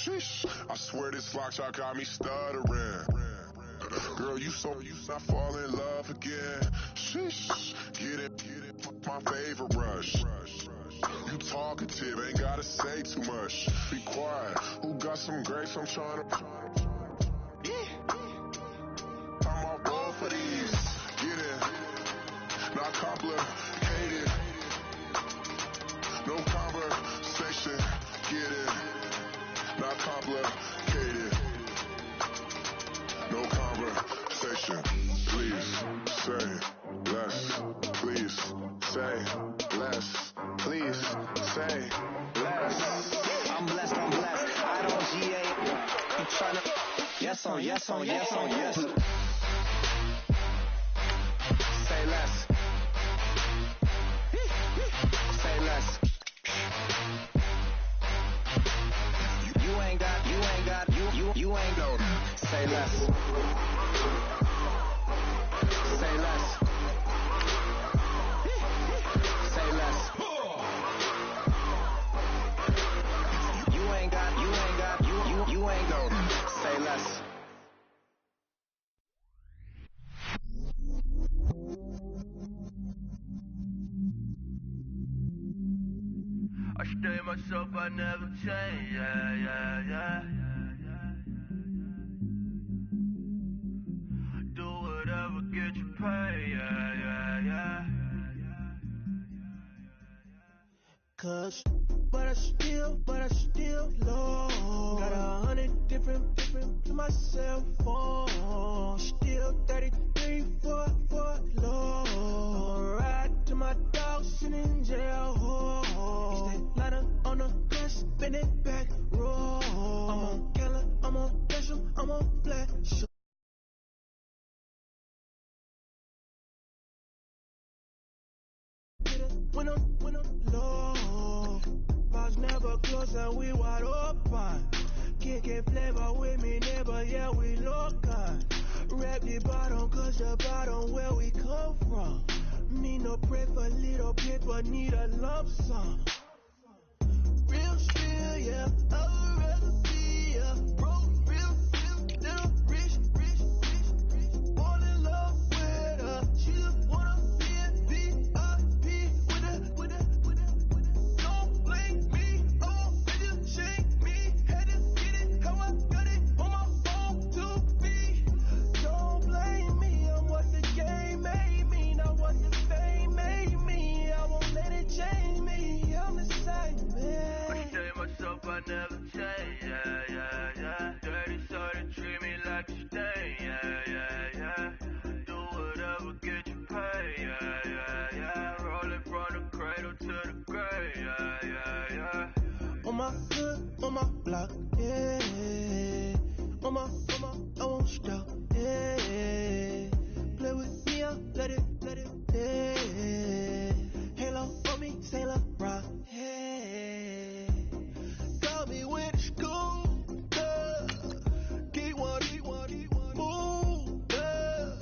Sheesh. I swear this lock shot got me stuttering. Girl, you not fall in love again. Sheesh. Get it, my favorite rush. You talkative, ain't gotta say too much. Be quiet. Who got some grapes? I'm trying to. I'm all bold for these. Get it. Not complicated. No conversation. Get it. Not complicated. No conversation. Please say less. Please say less. Please say less. I'm blessed. I don't GA. I'm trying to. Yes on yes. Say less. Say less. You ain't got. You ain't go. Say less. Say less. Say less. You ain't got. You ain't go. Say less. I stay myself, I never change, yeah. Do whatever, get you paid, yeah. Cause, but I still low. Got 100 different to my cell phone. Still 33 for low. I'ma ride to my dog sitting in jail. Stay lighter on the gun, spin it back, roll. I'm on Keller, I'm on Bishop, I'm on Black. When I'm low, bars never close and we wide open. Kicking flavor with me, neighbor, yeah, we local. Rap the bottom, cause the bottom where we come from. Need no pray for little paper, need a lump sum. Real spill, yeah, I would rather be, yeah. Broke, real, little rich. Fall in love with her, she just wanna be a VIP with it. Don't blame me, oh, they just shake me. Had to get it, how I got it on my phone to be. Don't blame me, I'm what the game made me, not what the fame made me. I won't let it change me, I'm the same man. I stay myself, I never change, yeah. Dirty soda, treat me like a stain, yeah. Do whatever, get you paid, yeah. Rolling from the cradle to the grave, yeah. On my hood, on my block, yeah. On my, I won't stop, yeah. Play with me, I'll let it, yeah. Halo on me, Sailor Rock, yeah. Got me with the school, yeah. Keep one, move, yeah.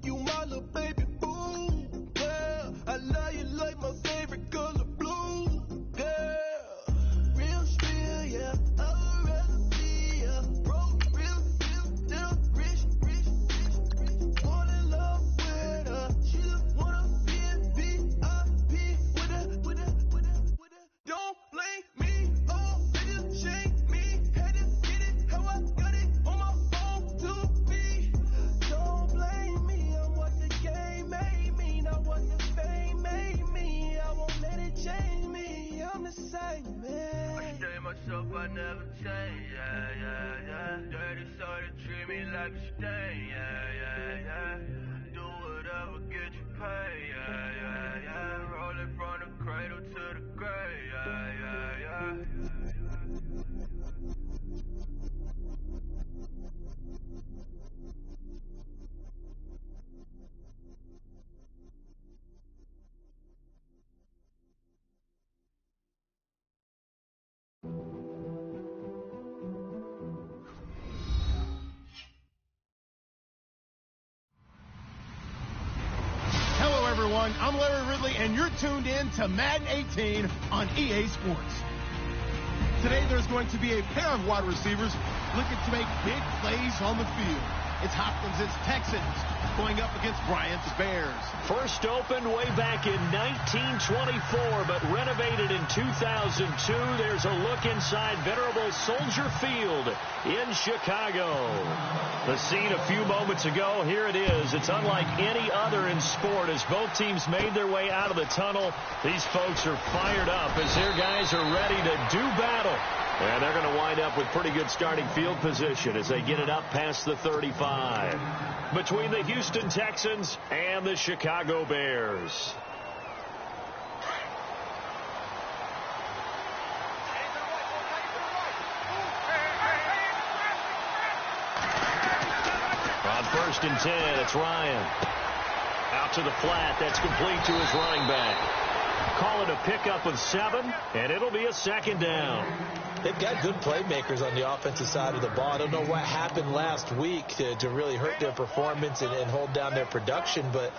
You my little baby boo, yeah. I love you like my favorite color blue, yeah. Real spill, yeah. I would rather be, yeah. Broke, real, little rich. Fall in love with her, she just wanna be a VIP with it. Don't blame me, oh, they just shake me. Had to get it, how I got it on my phone to be. Don't blame me, I'm what the game made me, not what the fame made me. I won't let it change me, I'm the same I man. stay myself, I never change, yeah. Dirty soda, treat me like a stain, yeah. Do whatever, get you paid, yeah. Rolling from the cradle to the grave, yeah. Hello, everyone. I'm Larry Ridley, and you're tuned in to Madden 18 on EA Sports. today there's going to be a pair of wide receivers looking to make big plays on the field. It's Hopkins' Texans going up against Bryant's Bears. First opened way back in 1924, but renovated in 2002. There's a look inside venerable Soldier Field in Chicago. The scene a few moments ago, here it is. It's unlike any other in sport. As both teams made their way out of the tunnel, these folks are fired up as their guys are ready to do battle. And they're going to wind up with pretty good starting field position as they get it up past the 35. Between the Houston Texans and the Chicago Bears. On 1st and 10, it's Ryan. Out to the flat. That's complete to his running back. Call it a pickup with 7, and it'll be a 2nd down. They've got good playmakers on the offensive side of the ball. I don't know what happened last week to really hurt their performance and hold down their production, but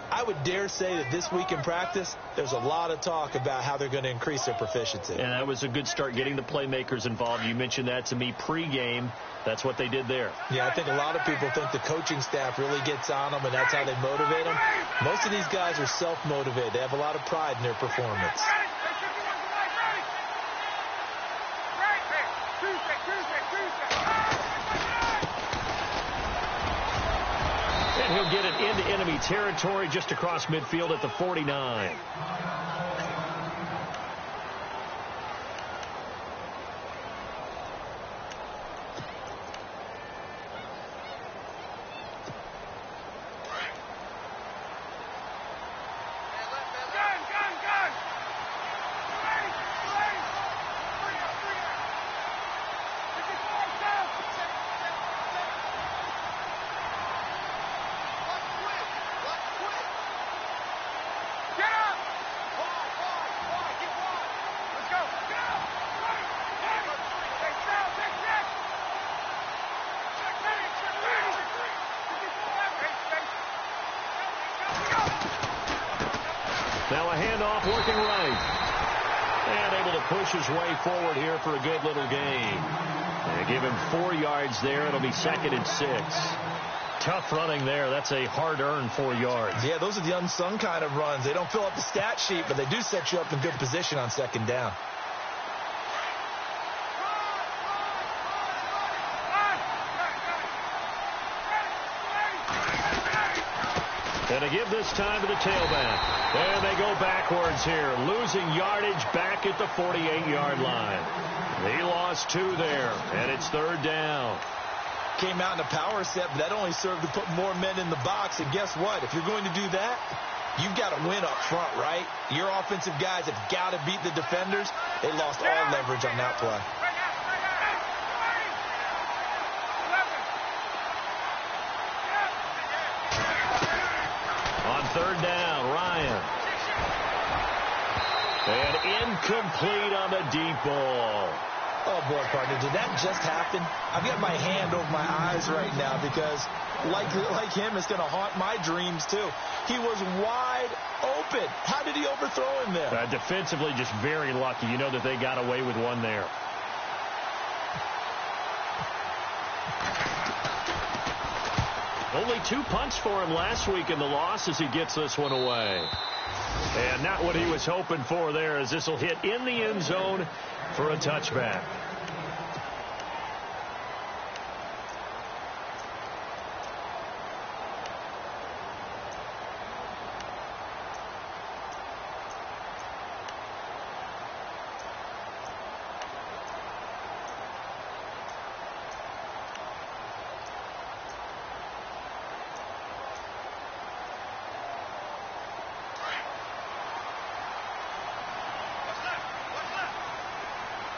I would dare say that this week in practice, there's a lot of talk about how they're going to increase their proficiency. And that was a good start getting the playmakers involved. You mentioned that to me pregame. That's what they did there. Yeah, I think a lot of people think the coaching staff really gets on them, and that's how they motivate them. Most of these guys are self-motivated. They have a lot of pride in their performance. And he'll get it into enemy territory just across midfield at the 49. Now a handoff working right. And able to push his way forward here for a good little gain. And give him 4 yards there. It'll be 2nd and 6. Tough running there. That's a hard-earned 4 yards. Yeah, those are the unsung kind of runs. They don't fill up the stat sheet, but they do set you up in good position on 2nd down. And to give this time to the tailback. And they go backwards here. Losing yardage back at the 48-yard line. They lost 2 there. And it's 3rd down. Came out in a power set, but that only served to put more men in the box. And guess what? If you're going to do that, you've got to win up front, right? Your offensive guys have got to beat the defenders. They lost all leverage on that play. On 3rd down, Ryan. And incomplete on the deep ball. Oh, boy, partner, did that just happen? I've got my hand over my eyes right now because, like him, it's going to haunt my dreams, too. He was wide open. How did he overthrow him there? Defensively, just very lucky. You know that they got away with one there. Only 2 punts for him last week in the loss as he gets this one away. And not what he was hoping for there, as this will hit in the end zone for a touchback.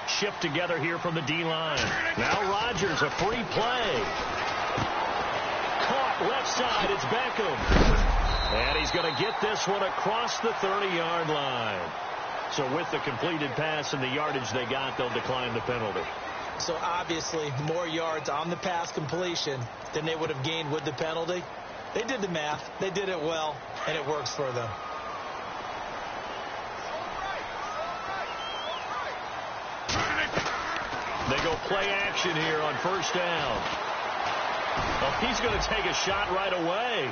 Shift together here from the D-line. Now Rodgers, a free play. Caught left side, it's Beckham. And he's going to get this one across the 30-yard line. So with the completed pass and the yardage they got, they'll decline the penalty. So obviously more yards on the pass completion than they would have gained with the penalty. They did the math. They did it well, and it works for them. go play action here on first down. Well, he's going to take a shot right away.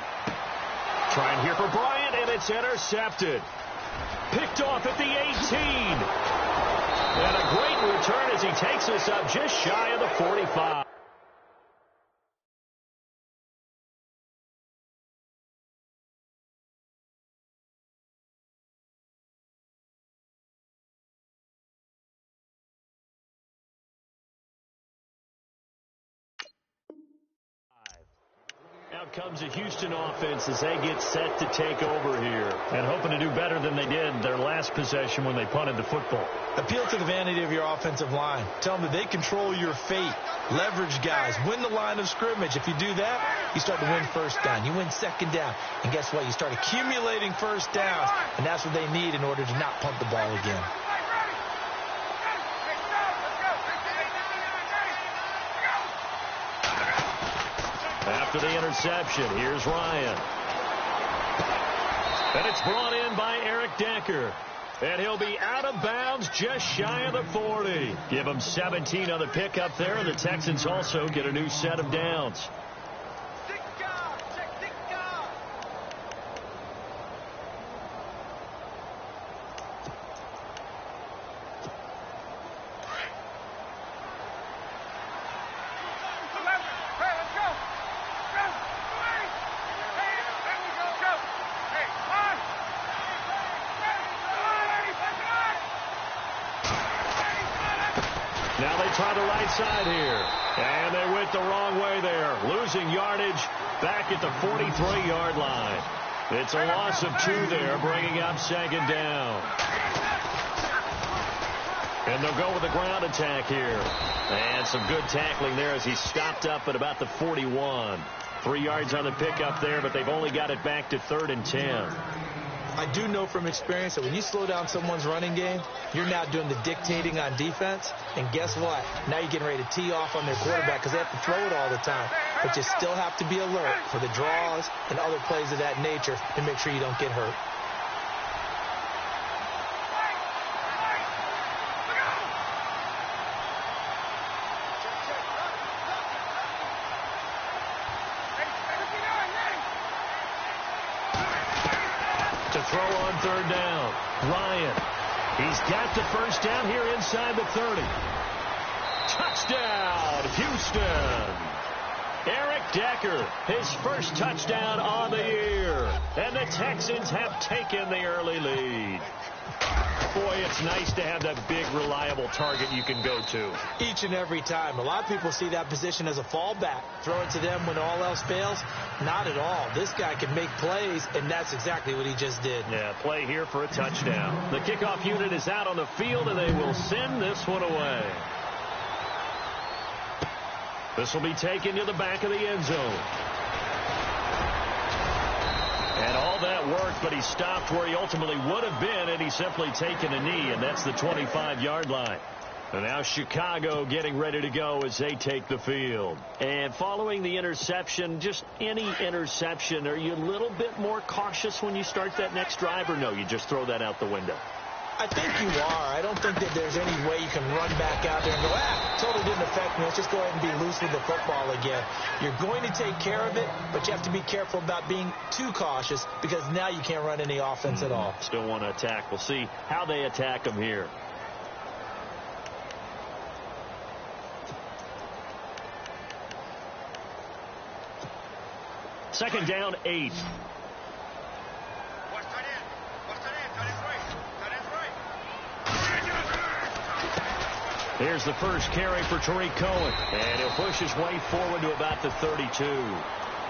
Trying here for Bryant, and it's intercepted. Picked off at the 18. And a great return as he takes us up just shy of the 45. Out comes a Houston offense as they get set to take over here and hoping to do better than they did their last possession when they punted the football. Appeal to the vanity of your offensive line. Tell them that they control your fate. Leverage guys. Win the line of scrimmage. If you do that, you start to win first down. You win second down. And guess what? You start accumulating first downs. And that's what they need in order to not punt the ball again. After the interception, here's Ryan. And it's brought in by Eric Decker. And he'll be out of bounds just shy of the 40. Give him 17 on the pickup there, and the Texans also get a new set of downs. Now they try the right side here. And they went the wrong way there. Losing yardage back at the 43-yard line. It's a loss of 2 there, bringing up second down. And they'll go with the ground attack here. And some good tackling there as he stopped up at about the 41. 3 yards on the pickup there, but they've only got it back to 3rd and 10. I do know from experience that when you slow down someone's running game, you're now doing the dictating on defense. And guess what? Now you're getting ready to tee off on their quarterback because they have to throw it all the time. But you still have to be alert for the draws and other plays of that nature to make sure you don't get hurt. To throw on 3rd down. Ryan. He's got the first down here inside the 30. Touchdown, Houston. Eric Decker, his first touchdown on the year. And the Texans have taken the early lead. Boy, it's nice to have that big, reliable target you can go to. Each and every time. A lot of people see that position as a fallback. Throw it to them when all else fails. Not at all. This guy can make plays, and that's exactly what he just did. Yeah, play here for a touchdown. The kickoff unit is out on the field, and they will send this one away. This will be taken to the back of the end zone. And all that worked, but he stopped where he ultimately would have been, and he's simply taken a knee, and that's the 25-yard line. And now Chicago getting ready to go as they take the field. And following the interception, just any interception, are you a little bit more cautious when you start that next drive, or no, you just throw that out the window? I think you are. I don't think that there's any way you can run back out there and go, totally didn't affect me. Let's just go ahead and be loose with the football again. You're going to take care of it, but you have to be careful about being too cautious because now you can't run any offense at all. Still want to attack. We'll see how they attack them here. Second down, 8. Here's the first carry for Tariq Cohen. And he'll push his way forward to about the 32.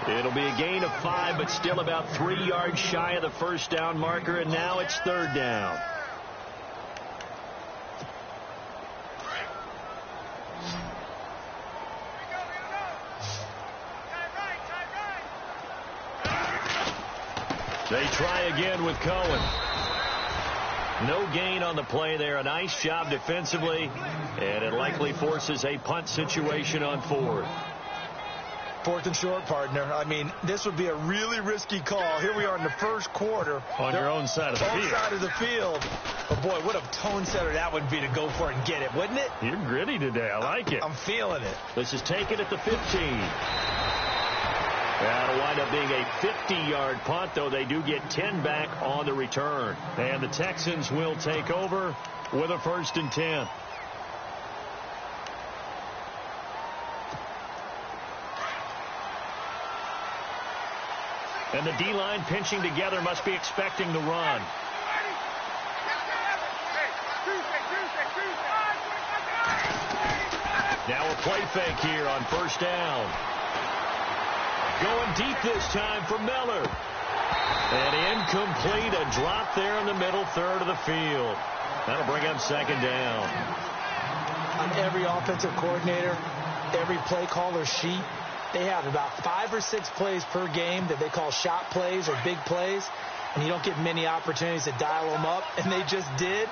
It'll be a gain of 5, but still about 3 yards shy of the first down marker, and now it's 3rd down. They try again with Cohen. No gain on the play there. A nice job defensively, and it likely forces a punt situation on 4th. 4th and short, partner. I mean, this would be a really risky call. Here we are in the first quarter. On your own side of the field. Side of the field. But, boy, what a tone setter that would be to go for it and get it, wouldn't it? You're gritty today. I like it. I'm feeling it. This is taken at the 15. That'll wind up being a 50-yard punt, though they do get 10 back on the return. And the Texans will take over with a 1st and 10. And the D-line pinching together must be expecting the run. Now a play fake here on 1st down. Going deep this time for Miller. And incomplete, a drop there in the middle third of the field. That'll bring up 2nd down. On every offensive coordinator, every play caller sheet, they have about 5 or 6 plays per game that they call shot plays or big plays, and you don't get many opportunities to dial them up, and they just did,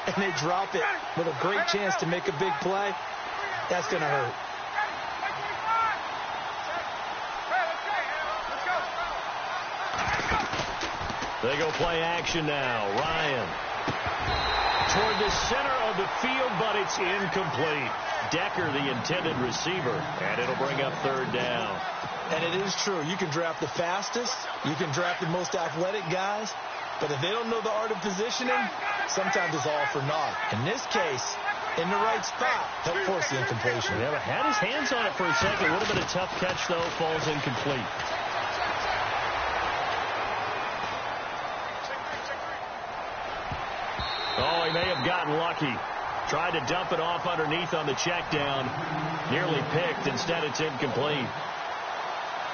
and they drop it with a great chance to make a big play. That's going to hurt. They go play action now. Ryan toward the center of the field, but it's incomplete. Decker, the intended receiver, and it'll bring up 3rd down. And it is true. You can draft the fastest. You can draft the most athletic guys. But if they don't know the art of positioning, sometimes it's all for naught. In this case, in the right spot, help force the incompletion. Yeah, but had his hands on it for a second. Would have been a tough catch, though. Falls incomplete. Oh, he may have gotten lucky. Tried to dump it off underneath on the check down. Nearly picked. Instead, it's incomplete.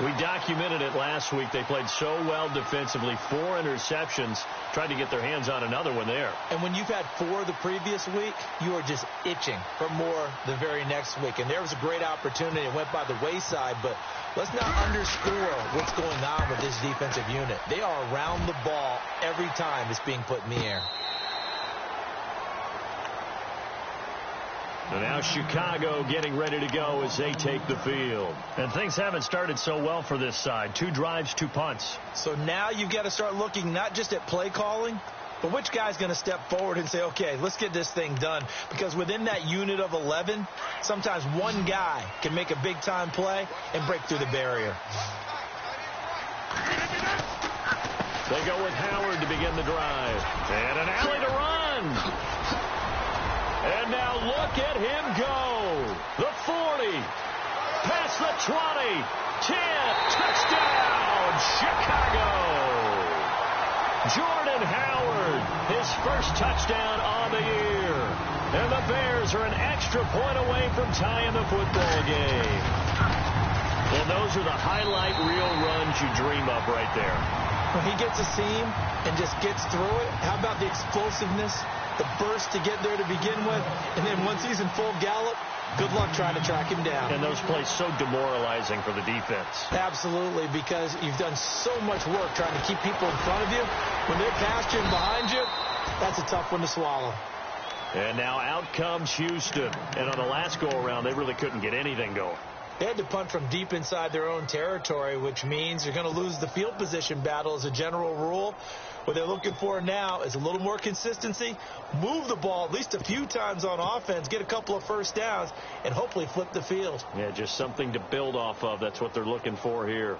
We documented it last week. They played so well defensively. 4 interceptions. Tried to get their hands on another one there. And when you've had 4 the previous week, you are just itching for more the very next week. And there was a great opportunity. It went by the wayside. But let's not underscore what's going on with this defensive unit. They are around the ball every time it's being put in the air. And now Chicago getting ready to go as they take the field. And things haven't started so well for this side. 2 drives, 2 punts. So now you've got to start looking not just at play calling, but which guy's going to step forward and say, okay, let's get this thing done. Because within that unit of 11, sometimes one guy can make a big-time play and break through the barrier. They go with Howard to begin the drive. And an alley to run. And now look at him go. The 40. Past the 20. 10. Touchdown, Chicago. Jordan Howard, his first touchdown on the year. And the Bears are an extra point away from tying the football game. Well, those are the highlight reel runs you dream of right there. When he gets a seam and just gets through it, how about the explosiveness, the burst to get there to begin with, and then once he's in full gallop, good luck trying to track him down. And those plays so demoralizing for the defense. Absolutely, because you've done so much work trying to keep people in front of you. When they're past you and behind you, that's a tough one to swallow. And now out comes Houston. And on the last go-around, they really couldn't get anything going. They had to punt from deep inside their own territory, which means you're going to lose the field position battle as a general rule. What they're looking for now is a little more consistency, move the ball at least a few times on offense, get a couple of first downs, and hopefully flip the field. Yeah, just something to build off of. That's what they're looking for here.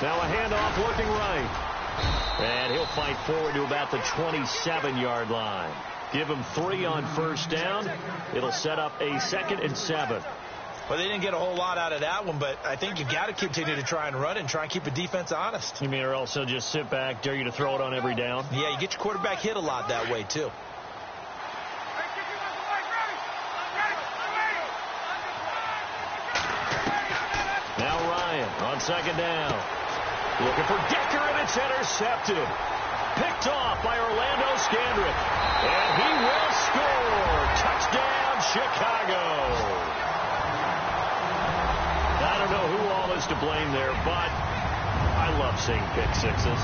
Now a handoff looking right. And he'll fight forward to about the 27-yard line. Give him 3 on first down. It'll set up a 2nd and 7. Well, they didn't get a whole lot out of that one, but I think you've got to continue to try and run it and try and keep the defense honest. You mean, or also just sit back, dare you to throw it on every down? Yeah, you get your quarterback hit a lot that way, too. Now Ryan on 2nd down. Looking for Decker, and it's intercepted. Picked off by Orlando Scandrick. And he will score. Touchdown, Chicago. I don't know who all is to blame there, but I love seeing pick sixes.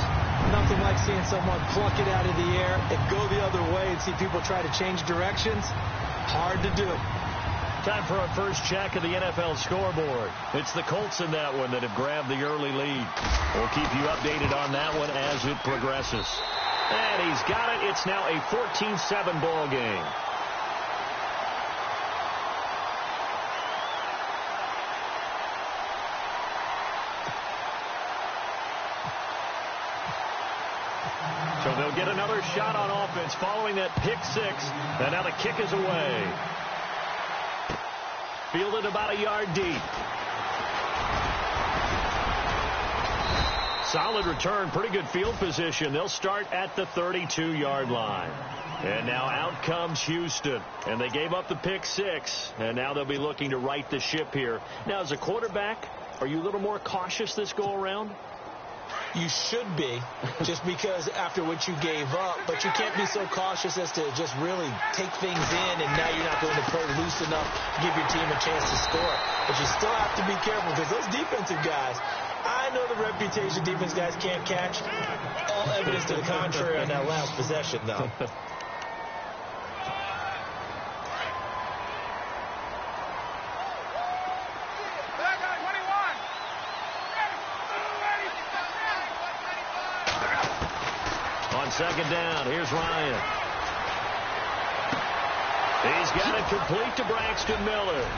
Nothing like seeing someone pluck it out of the air and go the other way and see people try to change directions. Hard to do. Time for our first check of the NFL scoreboard. It's the Colts in that one that have grabbed the early lead. We'll keep you updated on that one as it progresses. And he's got it. It's now a 14-7 ball game. So they'll get another shot on offense following that pick six. And now the kick is away. Fielded about a yard deep. Solid return, pretty good field position. They'll start at the 32-yard line. And now out comes Houston. And they gave up the pick six. And now they'll be looking to right the ship here. Now, as a quarterback, are you a little more cautious this go-around? You should be, just because after what you gave up, but you can't be so cautious as to just really take things in, and now you're not going to play loose enough to give your team a chance to score. But you still have to be careful, because those defensive guys, I know the reputation defense guys can't catch. All evidence to the contrary on that last possession, though. Second down. Here's Ryan. He's got it complete to Braxton Miller.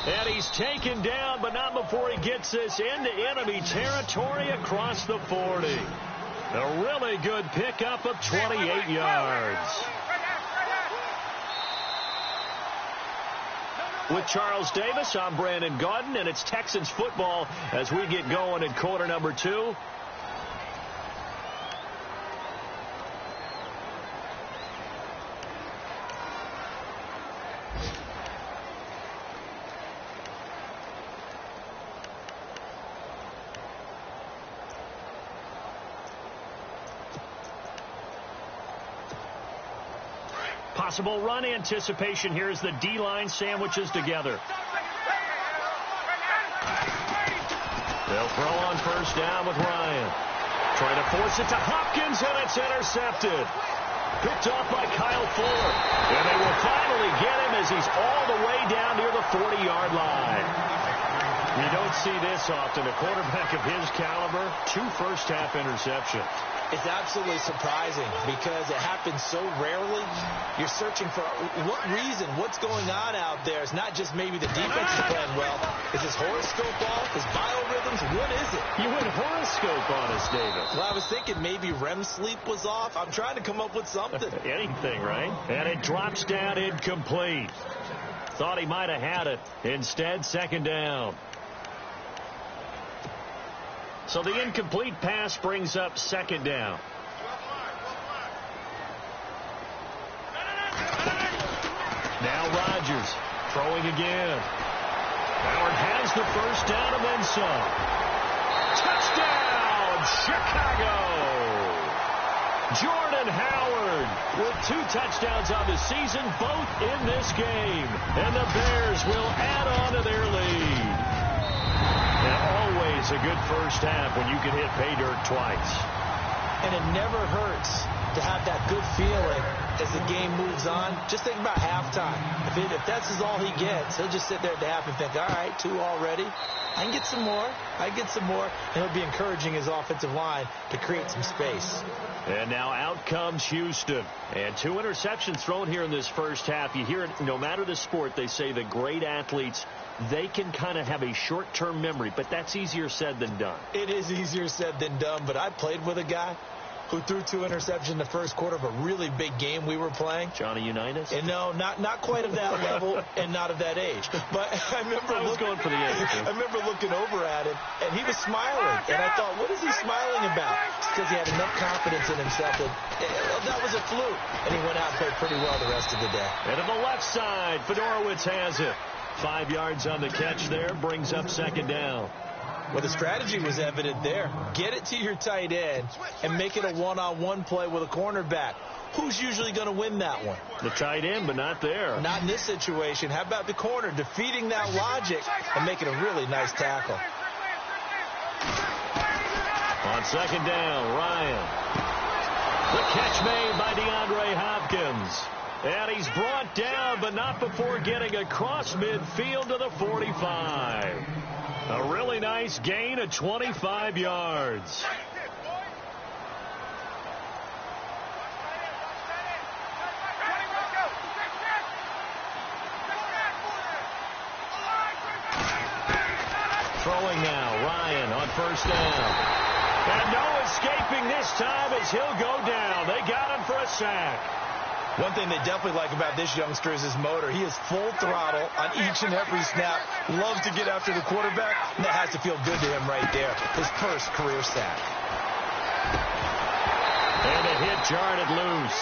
And he's taken down, but not before he gets this into enemy territory across the 40. A really good pickup of 28 yards. With Charles Davis, I'm Brandon Gaudin, and it's Texans football as we get going in quarter number 2. Possible run anticipation here as the D-line sandwiches together. They'll throw on first down with Ryan. Trying to force it to Hopkins, and it's intercepted. Picked off by Kyle Fuller. And they will finally get him as he's all the way down near the 40-yard line. You don't see this often. A quarterback of his caliber, 2 first-half interceptions. It's absolutely surprising because it happens so rarely. You're searching for what reason, what's going on out there. It's not just maybe the defense is playing well. Is his horoscope off? His biorhythms? What is it? You went horoscope on us, David. Well, I was thinking maybe REM sleep was off. I'm trying to come up with something. Anything, right? And it drops down incomplete. Thought he might have had it. Instead, second down. So the incomplete pass brings up second down. Now Rodgers throwing again. Howard has the first down and then some. Touchdown, Chicago! Jordan Howard with 2 touchdowns on the season, both in this game. And the Bears will add on to their lead. And always a good first half when you can hit pay dirt twice. And it never hurts to have that good feeling as the game moves on. Just think about halftime. If that's all he gets, he'll just sit there at the half and think, all right, 2 already. I can get some more. And he'll be encouraging his offensive line to create some space. And now out comes Houston. And 2 interceptions thrown here in this first half. You hear it, no matter the sport, they say the great athletes, they can kind of have a short-term memory, but that's easier said than done. It is easier said than done, but I played with a guy who threw 2 interceptions in the first quarter of a really big game we were playing. Johnny Unitas? And no, not quite of that level and not of that age. But I remember going for the age. I remember looking over at him, and he was smiling. And I thought, what is he smiling about? It's because he had enough confidence in himself that was a fluke. And he went out and played pretty well the rest of the day. And to the left side, Fedorowicz has it. 5 yards on the catch there, brings up second down. Well, the strategy was evident there. Get it to your tight end and make it a one-on-one play with a cornerback. Who's usually going to win that one? The tight end, but not there. Not in this situation. How about the corner defeating that logic and making a really nice tackle? On second down, Ryan. The catch made by DeAndre Hopkins. And he's brought down, but not before getting across midfield to the 45. A really nice gain of 25 yards. Throwing now, Ryan on first down. And no escaping this time as he'll go down. They got him for a sack. One thing they definitely like about this youngster is his motor. He is full throttle on each and every snap. Loves to get after the quarterback, and that has to feel good to him right there. His first career sack. And a hit jarred it loose.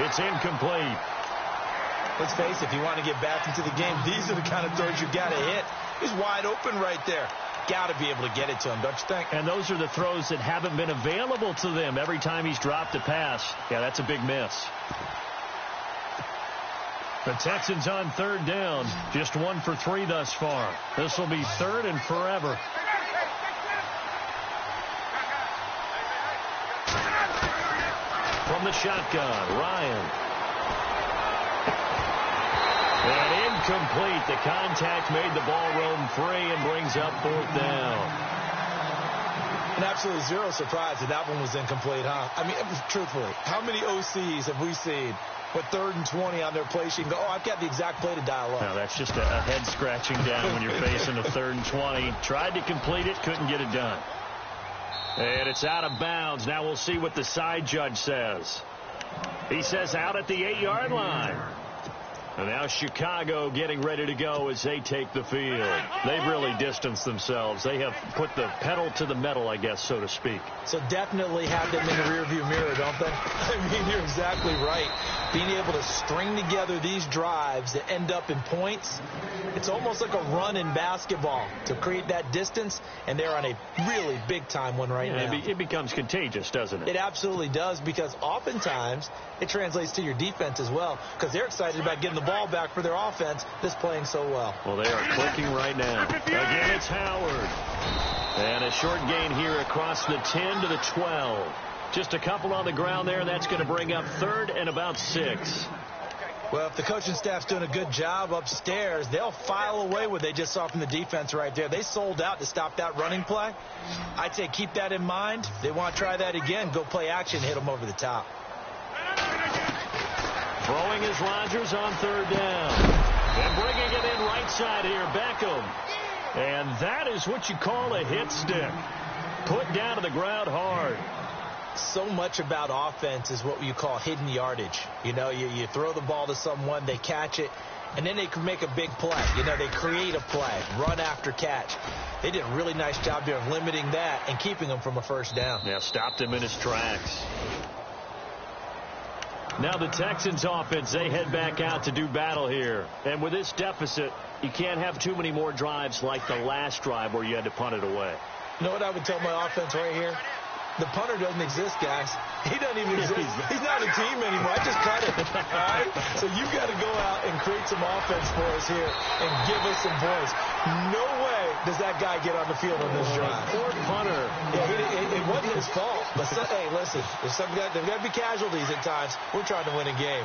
It's incomplete. Let's face it, if you want to get back into the game, these are the kind of throws you got to hit. He's wide open right there. Got to be able to get it to him, don't you think? And those are the throws that haven't been available to them every time he's dropped a pass. Yeah, that's a big miss. The Texans on third down, just 1 for 3 thus far. This will be third and forever. From the shotgun, Ryan. And incomplete. The contact made the ball roam free and brings up fourth down. And absolutely zero surprise that that one was incomplete, huh? I mean, truthfully, how many OCs have we seen with 3rd and 20 on their play sheet and go, oh, I've got the exact play to dial up? Now, that's just a head-scratching down when you're facing a 3rd and 20. Tried to complete it, couldn't get it done. And it's out of bounds. Now we'll see what the side judge says. He says out at the 8-yard line. And now Chicago getting ready to go as they take the field. They've really distanced themselves. They have put the pedal to the metal, I guess, so to speak. So definitely have them in the rearview mirror, don't they? I mean, you're exactly right. Being able to string together these drives that end up in points, it's almost like a run in basketball to create that distance, and they're on a really big-time one right now. It becomes contagious, doesn't it? It absolutely does, because oftentimes it translates to your defense as well, because they're excited about getting the ball back for their offense that's playing so well. Well, they are clicking right now. Again, it's Howard. And a short gain here across the 10 to the 12. Just a couple on the ground there. That's going to bring up 3rd and about 6. Well, if the coaching staff's doing a good job upstairs, they'll file away what they just saw from the defense right there. They sold out to stop that running play. I'd say keep that in mind. If they want to try that again, go play action, hit them over the top. Throwing is Rodgers on 3rd down. And bringing it in right side here, Beckham. And that is what you call a hit stick. Put down to the ground hard. So much about offense is what you call hidden yardage. You know, you throw the ball to someone, they catch it, and then they can make a big play. You know, they create a play, run after catch. They did a really nice job there of limiting that and keeping him from a first down. Yeah, stopped him in his tracks. Now the Texans offense, they head back out to do battle here. And with this deficit, you can't have too many more drives like the last drive where you had to punt it away. You know what I would tell my offense right here? The punter doesn't exist, guys. He doesn't even exist. He's not a team anymore. I just cut it. All right? So you've got to go out and create some offense for us here and give us some points. No way does that guy get on the field on this drive. Poor punter. Yeah, it wasn't his fault. But hey, listen, there's got to be casualties at times. We're trying to win a game.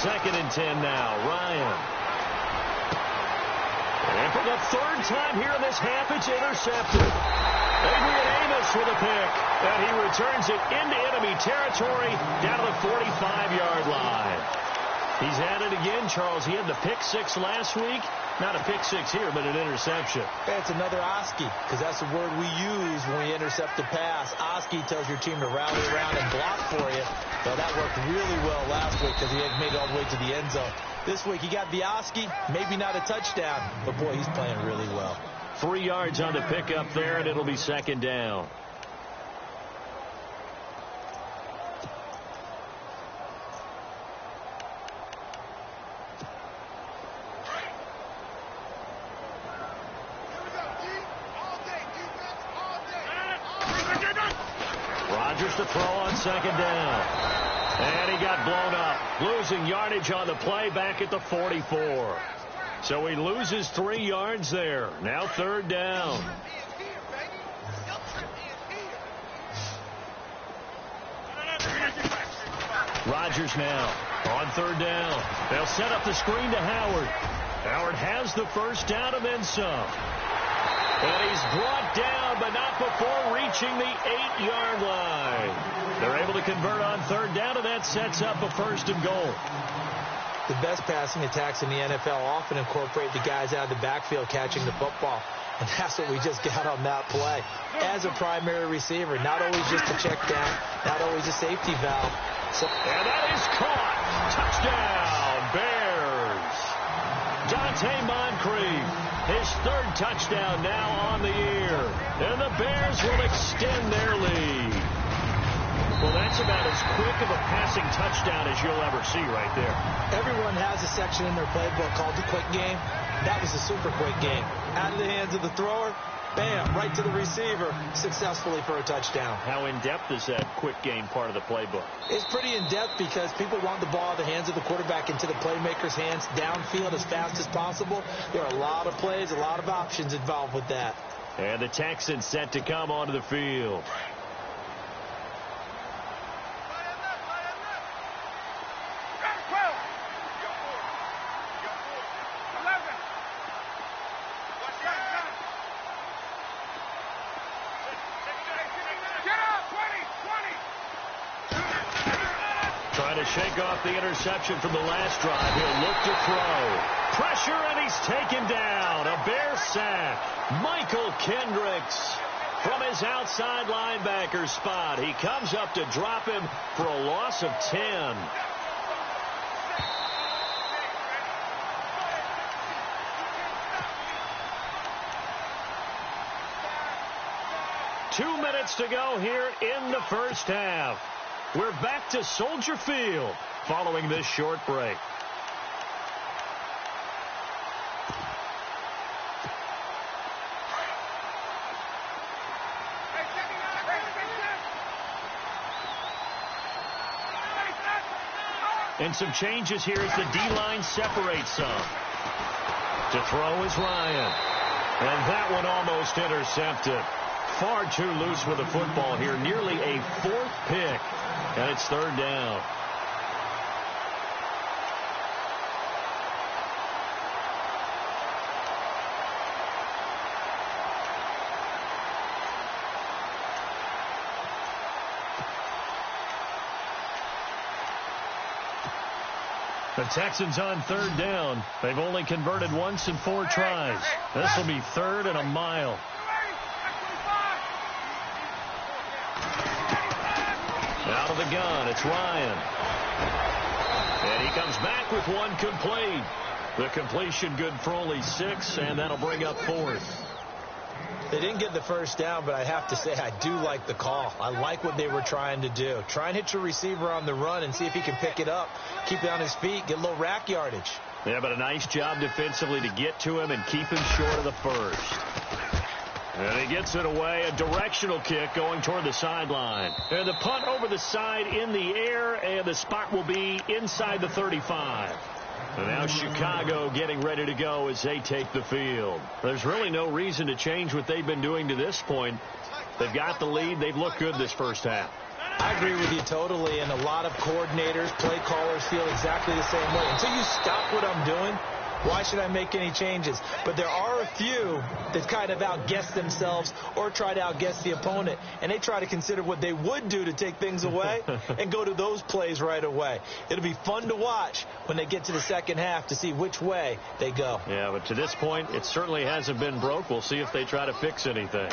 Second and 10 now. Ryan. And for the 3rd time here in this half, it's intercepted. Adrian Amos with a pick. And he returns it into enemy territory down to the 45-yard line. He's at it again, Charles. He had the pick 6 last week. Not a pick 6 here, but an interception. Hey, it's another Oski, because that's the word we use when we intercept the pass. Oski tells your team to rally around and block for you. Well, that worked really well last week because he had made it all the way to the end zone. This week he got the Oski, maybe not a touchdown, but boy, he's playing really well. 3 yards on the pickup there, and it'll be 2nd down. Rodgers to throw on 2nd down. And he got blown up, losing yardage on the play back at the 44. So he loses 3 yards there. Now 3rd down. Rodgers now on 3rd down. They'll set up the screen to Howard. Howard has the first down and then some. And he's brought down, but not before reaching the 8-yard line. They're able to convert on 3rd down, and that sets up a 1st and goal. The best passing attacks in the NFL often incorporate the guys out of the backfield catching the football. And that's what we just got on that play. As a primary receiver, not always just a check down, not always a safety valve. And that is caught. Touchdown, Bears. Dante Moncrief, his 3rd touchdown now on the year. And the Bears will extend their lead. Well, that's about as quick of a passing touchdown as you'll ever see right there. Everyone has a section in their playbook called the quick game. That was a super quick game. Out of the hands of the thrower, bam, right to the receiver, successfully for a touchdown. How in-depth is that quick game part of the playbook? It's pretty in-depth because people want the ball out of the hands of the quarterback into the playmaker's hands downfield as fast as possible. There are a lot of plays, a lot of options involved with that. And the Texans set to come onto the field. Shake off the interception from the last drive. He'll look to throw. Pressure, and he's taken down. A Bear sack. Michael Kendricks from his outside linebacker spot. He comes up to drop him for a loss of 10. Two minutes to go here in the first half. We're back to Soldier Field following this short break. And some changes here as the D-line separates some. To throw is Ryan. And that one almost intercepted. Far too loose with the football here. Nearly a 4th pick. And it's 3rd down. The Texans on 3rd down. They've only converted once in 4 tries. This will be 3rd and a mile. Out of the gun, it's Ryan. And he comes back with one complete. The completion good for only 6, and that'll bring up 4th. They didn't get the first down, but I have to say I do like the call. I like what they were trying to do. Try and hit your receiver on the run and see if he can pick it up, keep it on his feet, get a little rack yardage. Yeah, but a nice job defensively to get to him and keep him short of the first. And he gets it away, a directional kick going toward the sideline. And the punt over the side in the air, and the spot will be inside the 35. And now Chicago getting ready to go as they take the field. There's really no reason to change what they've been doing to this point. They've got the lead. They've looked good this first half. I agree with you totally, and a lot of coordinators, play callers feel exactly the same way. Until you stop what I'm doing, why should I make any changes? But there are a few that kind of outguess themselves or try to outguess the opponent, and they try to consider what they would do to take things away and go to those plays right away. It'll be fun to watch when they get to the second half to see which way they go. Yeah, but to this point, it certainly hasn't been broke. We'll see if they try to fix anything.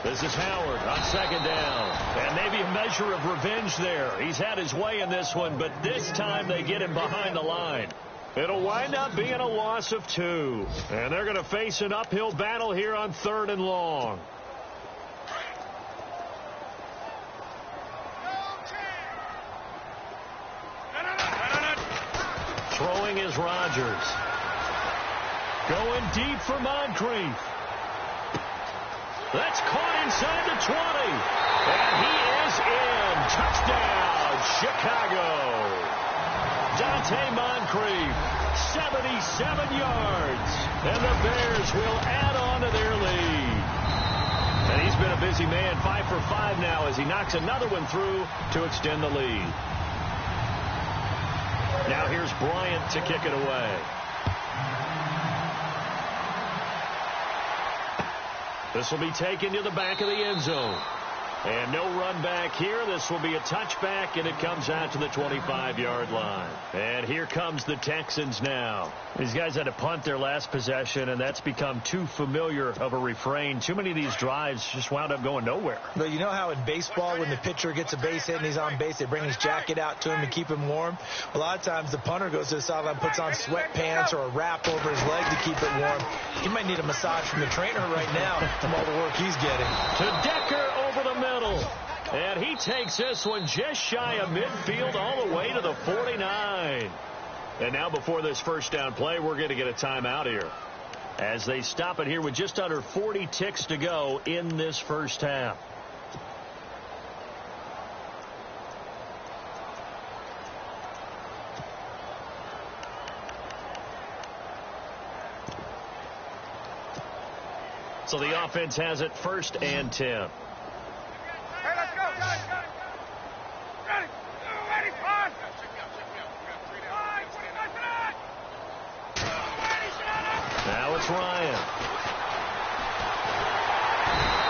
This is Howard on 2nd down. And maybe a measure of revenge there. He's had his way in this one, but this time they get him behind the line. It'll wind up being a loss of 2. And they're going to face an uphill battle here on 3rd and long. Throwing is Rodgers. Going deep for Moncrief. That's caught inside the 20. And he is in. Touchdown, Chicago. Dante Moncrief, 77 yards. And the Bears will add on to their lead. And he's been a busy man, 5 for 5 now as he knocks another one through to extend the lead. Now here's Bryant to kick it away. This will be taken to the back of the end zone. And no run back here. This will be a touchback, and it comes out to the 25-yard line. And here comes the Texans now. These guys had to punt their last possession, and that's become too familiar of a refrain. Too many of these drives just wound up going nowhere. But you know how in baseball, when the pitcher gets a base hit and he's on base, they bring his jacket out to him to keep him warm? A lot of times the punter goes to the sideline, puts on sweatpants or a wrap over his leg to keep it warm. He might need a massage from the trainer right now from all the work he's getting. To Decker over the middle. And he takes this one just shy of midfield all the way to the 49. And now before this first down play, we're going to get a timeout here as they stop it here with just under 40 ticks to go in this first half. So the offense has it 1st and 10. Hey, let's go, guys. Ready. Ready, on. Now it's Ryan.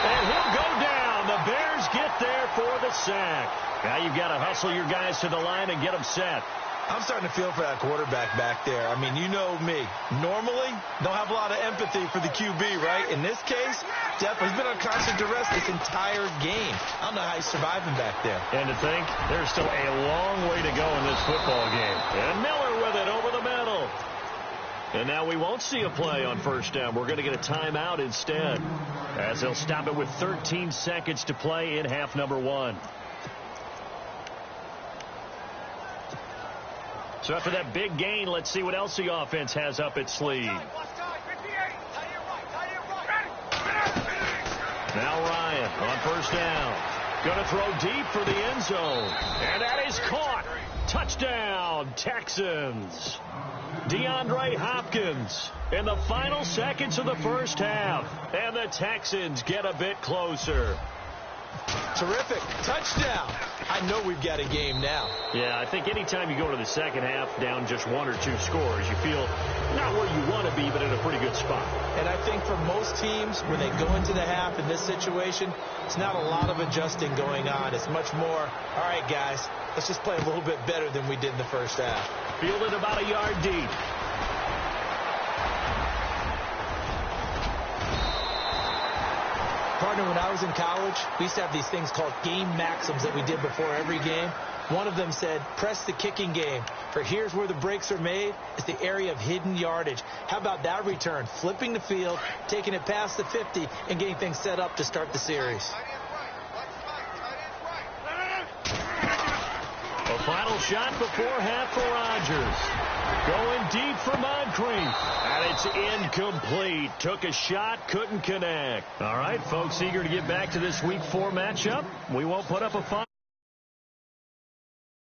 And he'll go down. The Bears get there for the sack. Now you've got to hustle your guys to the line and get them set. I'm starting to feel for that quarterback back there. I mean, you know me. Normally, don't have a lot of empathy for the QB, right? In this case, definitely. He's been on constant duress this entire game. I don't know how he's surviving back there. And to think, there's still a long way to go in this football game. And Miller with it over the middle. And now we won't see a play on first down. We're going to get a timeout instead, as they'll stop it with 13 seconds to play in half number 1. So after that big gain, let's see what else the offense has up its sleeve. Now Ryan on first down. Going to throw deep for the end zone. And that is caught. Touchdown, Texans. DeAndre Hopkins in the final seconds of the first half. And the Texans get a bit closer. Terrific. Touchdown. I know we've got a game now. Yeah, I think anytime you go to the second half down just 1 or 2 scores, you feel not where you want to be, but in a pretty good spot. And I think for most teams, when they go into the half in this situation, it's not a lot of adjusting going on. It's much more, all right, guys, let's just play a little bit better than we did in the first half. Fielded about a yard deep. Partner, when I was in college, we used to have these things called game maxims that we did before every game. One of them said, press the kicking game. For here's where the breaks are made. It's the area of hidden yardage. How about that return? Flipping the field, taking it past the 50, and getting things set up to start the series. A final shot before half for Rodgers. Going deep for Moncrief. And it's incomplete. Took a shot, couldn't connect. All right, folks, eager to get back to this Week 4 matchup. We won't put up a fight.